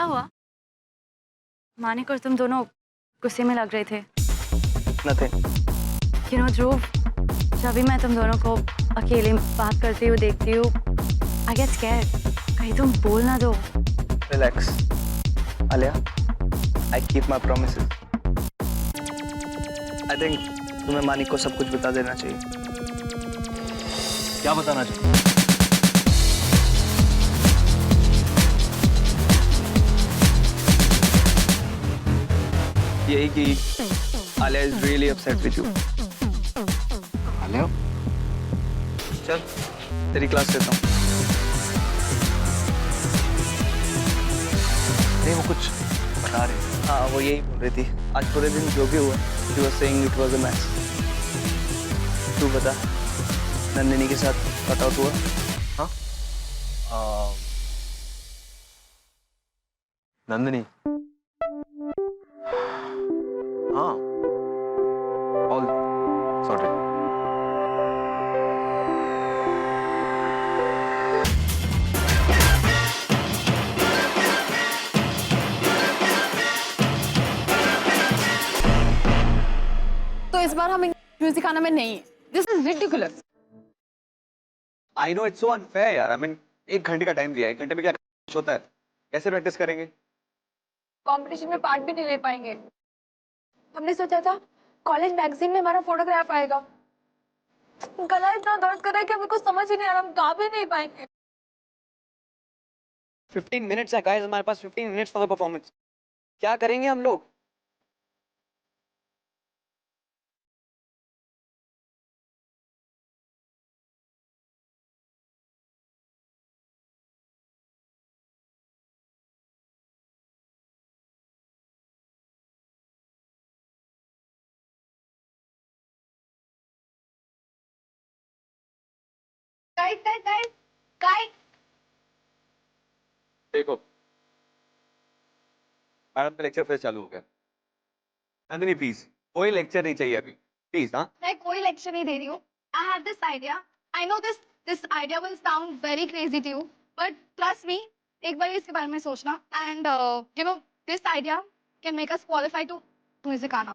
हुआ? मानिक और तुम दोनों गुस्से में लग रहे थे। Nothing. You know, ध्रुव, जब भी मैं तुम दोनों को अकेले बात करती हुई देखती हूँ, I get scared. कहीं तुम बोल ना दो। Relax. Alia, I keep my promises. I think तुम्हें मानिक को सब कुछ बता देना चाहिए। क्या बताना चाहिए? यही कि Alia is really upset with you. Alia? चल, तेरी क्लास लेता हूँ। नहीं, वो कुछ बता रही। हाँ, वो यही बोल रही थी। आज पूरे दिन जो भी हुआ, she was saying it was a mess. तू बता, नंदिनी के साथ कट आउट हुआ? हाँ? नंदिनी? हाँ, all sorted. तो इस बार हम म्यूजिक आना में नहीं है। This is ridiculous. I know it's so unfair यार। I mean, 1 घंटे का टाइम दिया है, 1 घंटे में क्या कुछ होता है? कैसे प्रैक्टिस करेंगे? कंपटीशन में पार्ट भी नहीं ले पाएंगे। हमने सोचा था कॉलेज मैगजीन में हमारा फोटोग्राफ आएगा। गला इतना दर्द कर रहा है कि हमको समझ ही नहीं आ रहा, हम गा भी नहीं पाएंगे। 15 मिनट्स है गाइस, हमारे पास 15 मिनट्स फॉर द परफॉर्मेंस। क्या करेंगे हम लोग? गाइस देखो, मैडम का लेक्चर फिर चालू हो गया। नंदिनी प्लीज, कोई लेक्चर नहीं चाहिए अभी, प्लीज। हाँ, मैं कोई लेक्चर नहीं दे रही हूँ। I have this idea. I know this idea will sound very crazy to you, but trust me, एक बार इसके बारे में सोचना and you know this idea can make us qualify to music आना।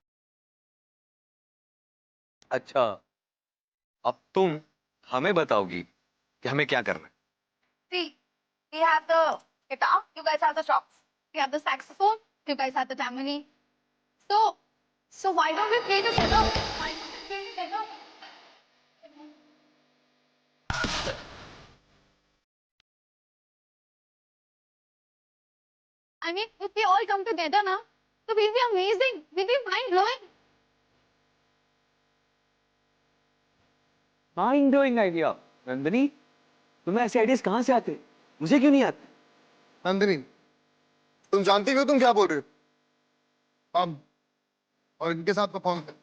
अच्छा, अब तुम हमें बताओगी कि हमें क्या करना है। See, we have the guitar, you guys have the drums. We have the saxophone, you guys have the tambourine. So why don't we play together? Why don't we play together? I mean, if we all come together now, so we'll be amazing. We'll be mind blowing. Mind blowing idea. Nandini, तुम्हें ऐसे ideas कहाँ से आते? मुझे क्यों नहीं आते? नंदिनी, तुम जानती हो तुम क्या बोल रहे हो? हम और इनके साथ परफॉर्म कर।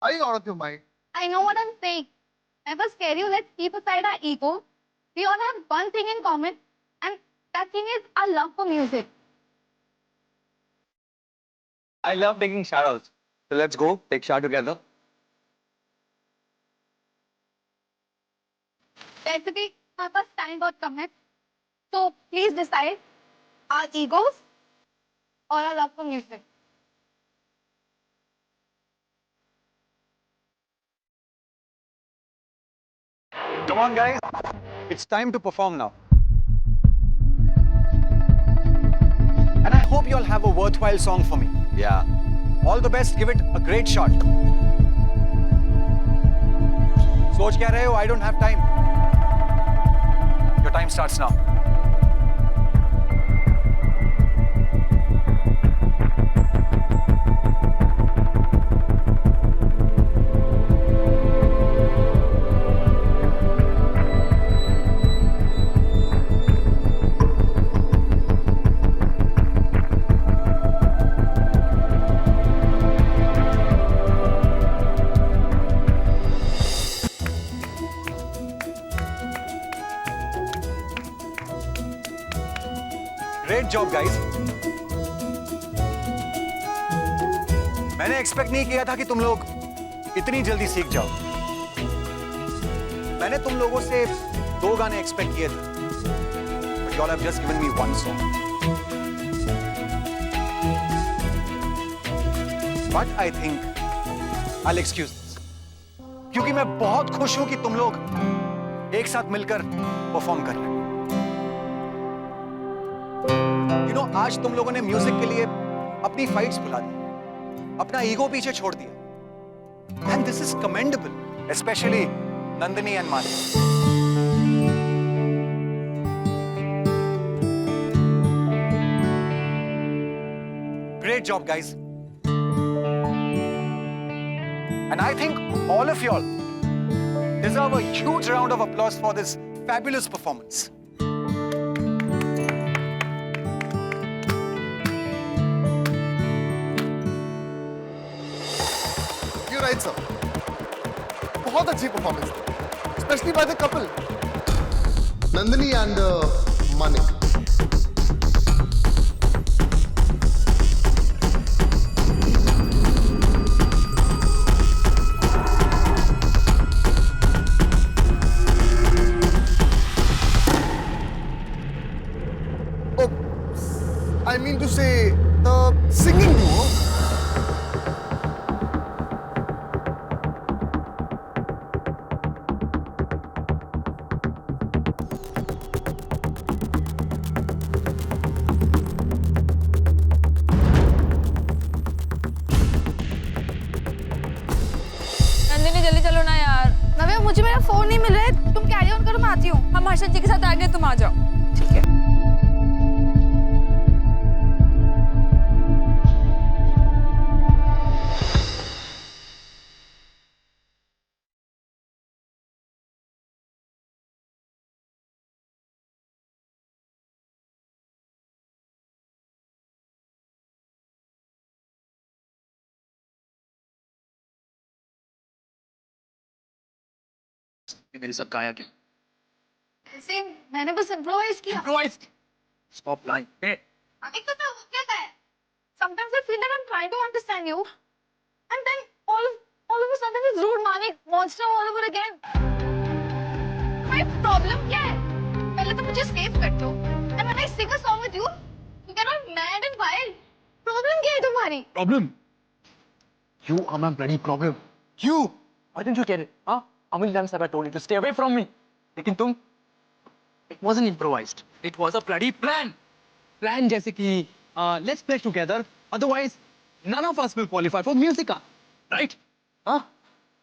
आई out of your mind. I know what I'm saying. Never scare you. Let's keep aside our ego. We all have one thing in common, and that thing is our love for music. I love taking showers. So let's go take shower together. Basically, our first time got come है. So please decide our egos or our love for music. Come on, guys. It's time to perform now. And I hope you all have a worthwhile song for me. Yeah. All the best. Give it a great shot. सोच क्या रहे हो? I don't have time. Your time starts now. Great job, guys. मैंने expect नहीं किया था कि तुम लोग इतनी जल्दी सीख जाओ। मैंने तुम लोगों से 2 गाने एक्सपेक्ट किए थे, but you all have just given me 1 song. But I think I'll excuse this, क्योंकि मैं बहुत खुश हूं कि तुम लोग एक साथ मिलकर परफॉर्म कर रहे हो. You know, आज तुम लोगों ने म्यूजिक के लिए अपनी फाइट्स भुला दी, अपना ईगो पीछे छोड़ दिया. And this is commendable, especially Nandini and Mani. Great job, guys. And I think all of y'all deserve a huge round of applause for this fabulous performance. You're right, sir. बहुत अच्छी performance, especially by the couple, Nandini and Mani. I mean to say, the singing duo. Nandini जल्दी चलो ना यार। नव्या, मुझे मेरा phone नहीं मिल रहा है, तुम कैरी ऑन करो, मैं आती हूँ. हम हर्षद जी के साथ आ गए, तुम आ जाओ। ठीक है. मेरे साथ गाया क्या? ऐसे मैंने बस इम्प्रोवाइज किया. Stop lying. Hey. एक तो हो क्या है? Sometimes I feel that I'm trying to understand you, and then all of a sudden it's rude manic monster all over again. My problem क्या है? पहले तो मुझे सेव कर दो, and when I sing a song with you, you get all mad and wild. Problem क्या है तुम्हारी? Problem? You are my bloody problem. You! Why didn't you get it? Huh? How many times have I told you to stay away from me? लेकिन तुम, it wasn't improvised. It was a bloody plan. Plan जैसे कि, let's play together. Otherwise, none of us will qualify for Musica, right? Huh?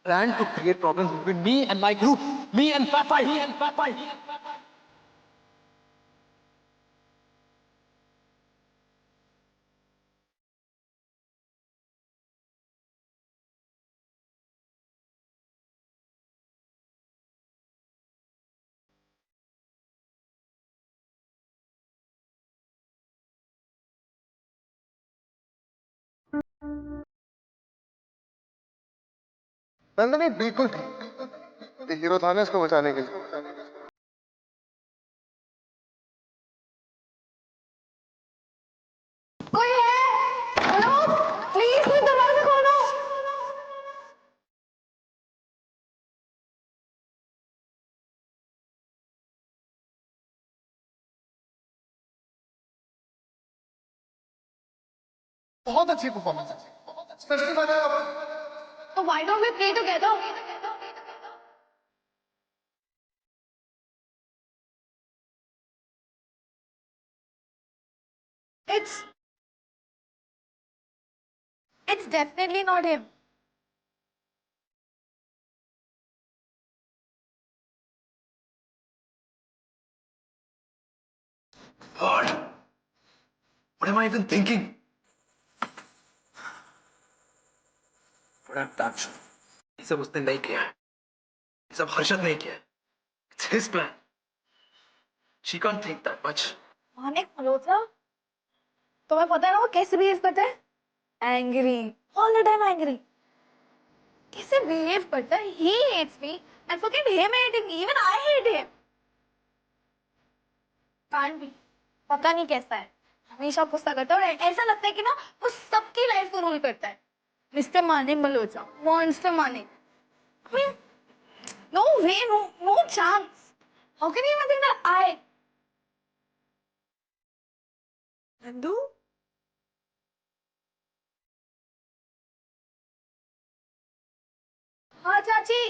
Plan to create problems between me and my group. Me and Papai. Me and Papai. Nandini बिल्कुल ठीक, hero था ना इसको बचाने के लिए. कोई है? हेलो? प्लीज कोई दरवाजा खोलो. बहुत अच्छी performance है, especially by the couple. So why don't we play together? It's definitely not him. God, what am I even thinking? What I've done. ये सब उसने नहीं किया है. ये सब हर्षद ने किया है. It's his plan. She can't think that much. Manik Malhotra, तुम्हें पता है ना वो कैसे बिहेव करता है? Angry, all the time angry. कैसे बिहेव करता है? He hates me, and forget him hating me. Even I hate him. Can't be. पता नहीं कैसा है. हमेशा गुस्सा करता है और ऐसा लगता है कि ना वो सबकी लाइफ को रूल करता है. Mister Manik Malhotra, monster Manik. I mean, no way, no chance. How can you even think that I? Nandu हाँ चाची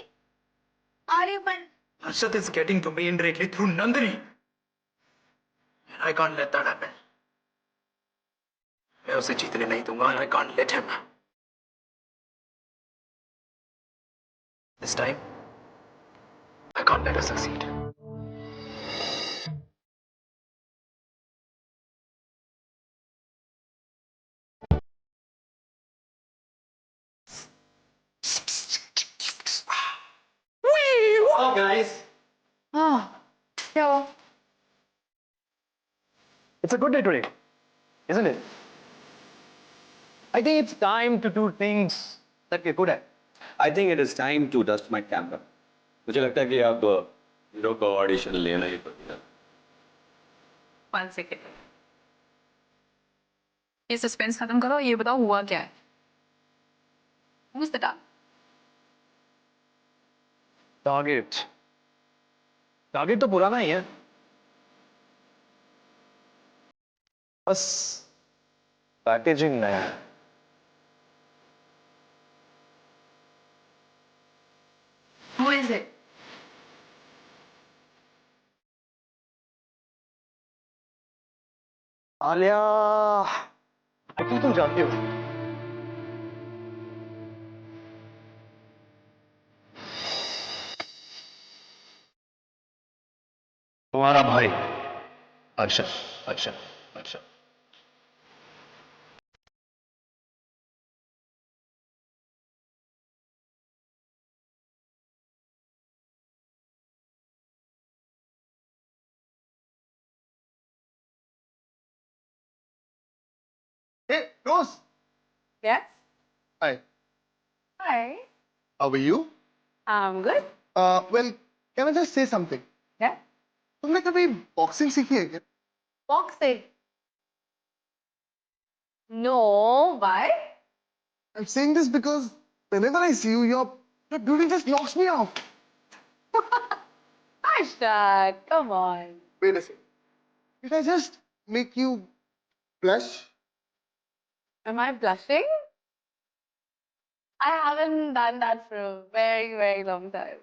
Aryaman Harshad is getting to me indirectly through Nandini. And I can't let that happen. मैं उसे जीतने नहीं दूंगा and I can't let him. This time, I can't let her succeed. Oh, guys. क्या हुआ? It's a good day today, isn't it? I think it's time to do things that we're good at. I think it is time to dust my camera. मुझे लगता है कि आप hero का audition लेना ही पड़ेगा. वन सेकेंड ये suspense खत्म करो ये बताओ हुआ क्या है Who's the dog? Target. Target तो पुराना ही है. बस पैकेजिंग नया है. Who is it? Alia, actually तुम जानती हो. तुम्हारा भाई Arshad. Hey, Rose. Yes. Hi. Hi. How are you? I'm good. Well, can I just say something? Yeah. तुमने कभी बॉक्सिंग सीखी है क्या? Boxing. No. Why? I'm saying this because whenever I see you, your beauty just knocks me out. Ashtad, come on. Wait a second. Did I just make you blush? Am I blushing? I haven't done that for a very, very long time.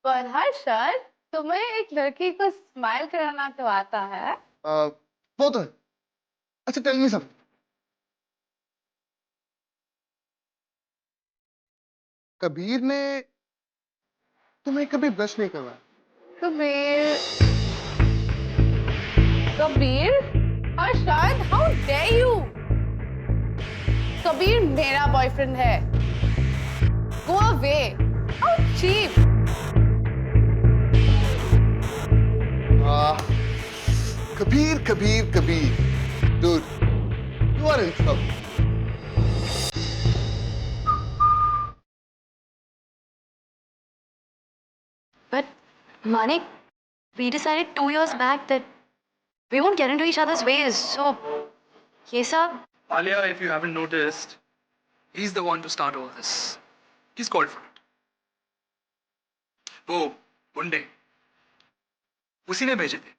But Harshad, तुम्हें एक लड़की को smile कराना तो आता है? वो तो है. अच्छा, tell me something. कबीर ने तुम्हें कभी ब्लश नहीं करवाया? Kabir Kabir Harshad, how dare you? Kabir मेरा बॉयफ्रेंड है. Go away. How cheap. Kabir. Dude, you are in trouble. But Manik, we decided 2 years back that we won't get into each other's ways. So, ये सब Alia, if you haven't noticed, he's the one to start all this. He's called for it. वो गुंडे उसी ने भेजे थे.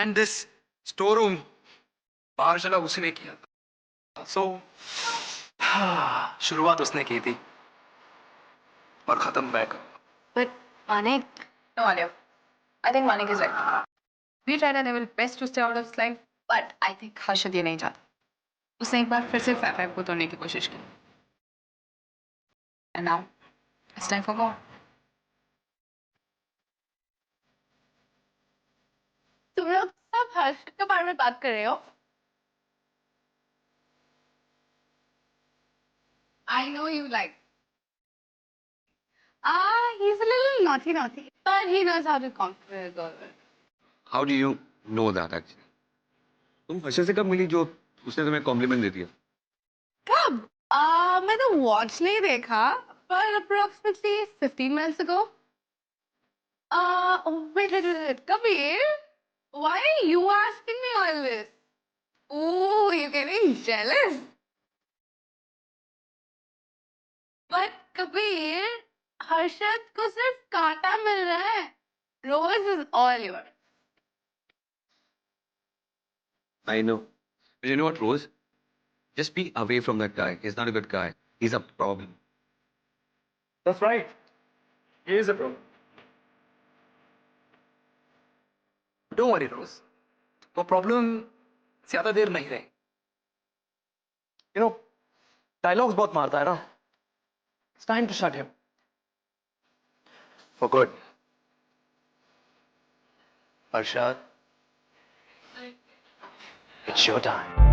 And this storeroom बाहर चला उसी ने किया था. So शुरुआत उसने की थी और खत्म मैं करूंगा. But Manik, No, Alia. I think Manik is right. We tried our level best to stay out of his life, but I think Harshad ये नहीं चाहता. उसने एक बार फिर से 5-5 को तोड़ने की कोशिश की. And now it's time for war. तुम लोग सब हर्ष के बारे में बात कर रहे हो. I know you like. He's a little naughty, but he knows how to conquer a girl. How do you know that actually? तुम हर्षद से कब मिली जो उसने तुम्हें कॉम्प्लीमेंट दे दिया? कब? मैं तो वॉच नहीं देखा, but approximately 15 minutes ago. Wait. Kabir, why are you asking me all this? Oh, you're getting jealous. But Kabir, Harshad को सिर्फ कांटा मिल रहा है. Rose is all yours. I know. But you know what, Rose? Just be away from that guy. He's not a good guy. He's a problem. That's right. He is a problem. Don't worry, Rose. वो problem ज्यादा देर नहीं रहे. You know, dialogues बहुत मारता है ना. It's time to shut him. For good. Arshad, it's your time.